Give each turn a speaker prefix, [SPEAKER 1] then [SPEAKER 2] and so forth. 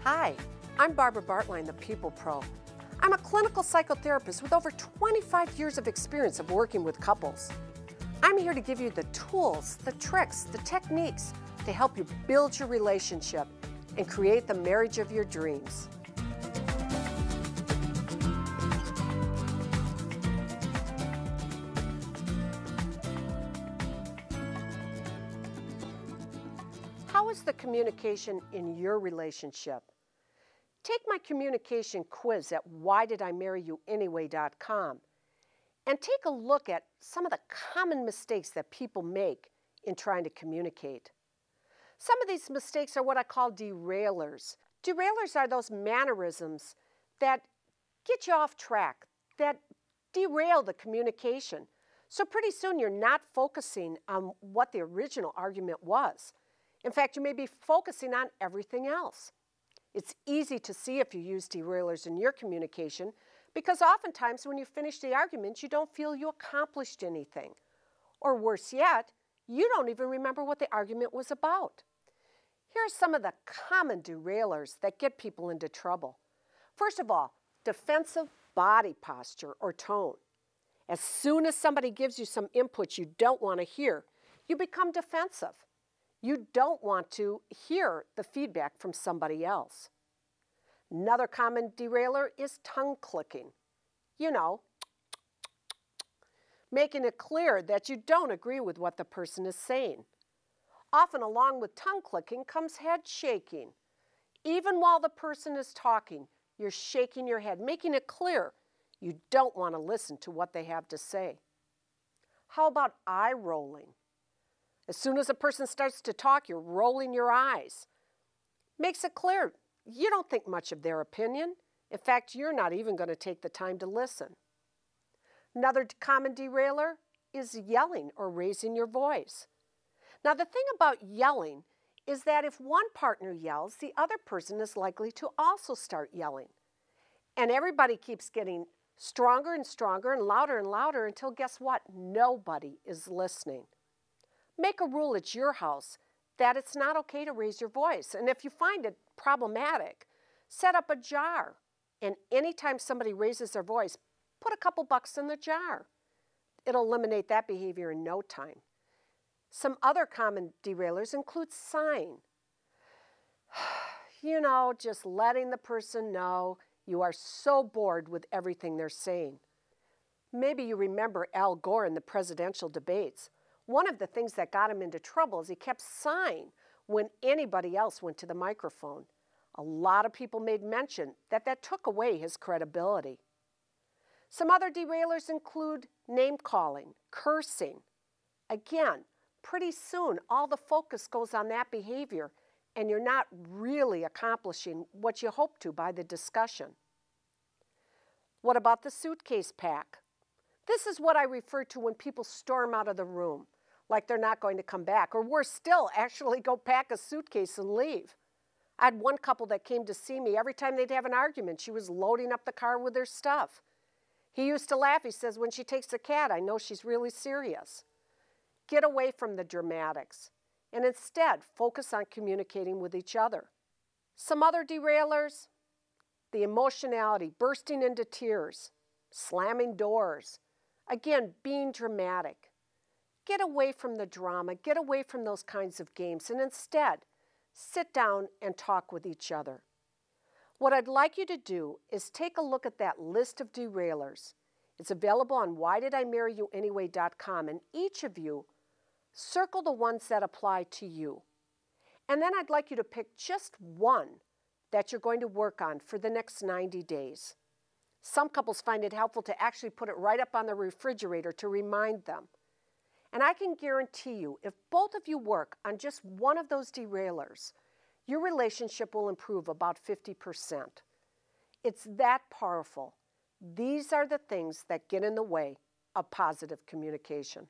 [SPEAKER 1] Hi, I'm Barbara Bartline, the People Pro. I'm a clinical psychotherapist with over 25 years of experience of working with couples. I'm here to give you the tools, the tricks, the techniques to help you build your relationship and create the marriage of your dreams. How is the communication in your relationship? Take my communication quiz at whydidimarryouanyway.com and take a look at some of the common mistakes that people make in trying to communicate. Some of these mistakes are what I call derailers. Derailers are those mannerisms that get you off track, that derail the communication. So pretty soon you're not focusing on what the original argument was. In fact, you may be focusing on everything else. It's easy to see if you use derailers in your communication because oftentimes when you finish the argument, you don't feel you accomplished anything. Or worse yet, you don't even remember what the argument was about. Here are some of the common derailers that get people into trouble. First of all, defensive body posture or tone. As soon as somebody gives you some input you don't want to hear, you become defensive. You don't want to hear the feedback from somebody else. Another common derailer is tongue clicking. You know, making it clear that you don't agree with what the person is saying. Often along with tongue clicking comes head shaking. Even while the person is talking, you're shaking your head, making it clear you don't want to listen to what they have to say. How about eye rolling? As soon as a person starts to talk, you're rolling your eyes. Makes it clear you don't think much of their opinion. In fact, you're not even going to take the time to listen. Another common derailer is yelling or raising your voice. Now, the thing about yelling is that if one partner yells, the other person is likely to also start yelling. And everybody keeps getting stronger and stronger and louder until guess what? Nobody is listening. Make a rule at your house that it's not okay to raise your voice. And if you find it problematic, set up a jar. And anytime somebody raises their voice, put a couple bucks in the jar. It'll eliminate that behavior in no time. Some other common derailers include sighing. You know, just letting the person know you are so bored with everything they're saying. Maybe you remember Al Gore in the presidential debates. One of the things that got him into trouble is he kept sighing when anybody else went to the microphone. A lot of people made mention that that took away his credibility. Some other derailers include name-calling, cursing. Again, pretty soon all the focus goes on that behavior and you're not really accomplishing what you hope to by the discussion. What about the suitcase pack? This is what I refer to when people storm out of the room, like they're not going to come back, or worse still, actually go pack a suitcase and leave. I had one couple that came to see me. Every time they'd have an argument, she was loading up the car with their stuff. He used to laugh. He says, when she takes the cat, I know she's really serious. Get away from the dramatics and instead focus on communicating with each other. Some other derailers, the emotionality, bursting into tears, slamming doors. Again, being dramatic. Get away from the drama, get away from those kinds of games, and instead, sit down and talk with each other. What I'd like you to do is take a look at that list of derailers. It's available on whydidimarryouanyway.com, and each of you circle the ones that apply to you. And then I'd like you to pick just one that you're going to work on for the next 90 days. Some couples find it helpful to actually put it right up on the refrigerator to remind them. And I can guarantee you, if both of you work on just one of those derailers, your relationship will improve about 50%. It's that powerful. These are the things that get in the way of positive communication.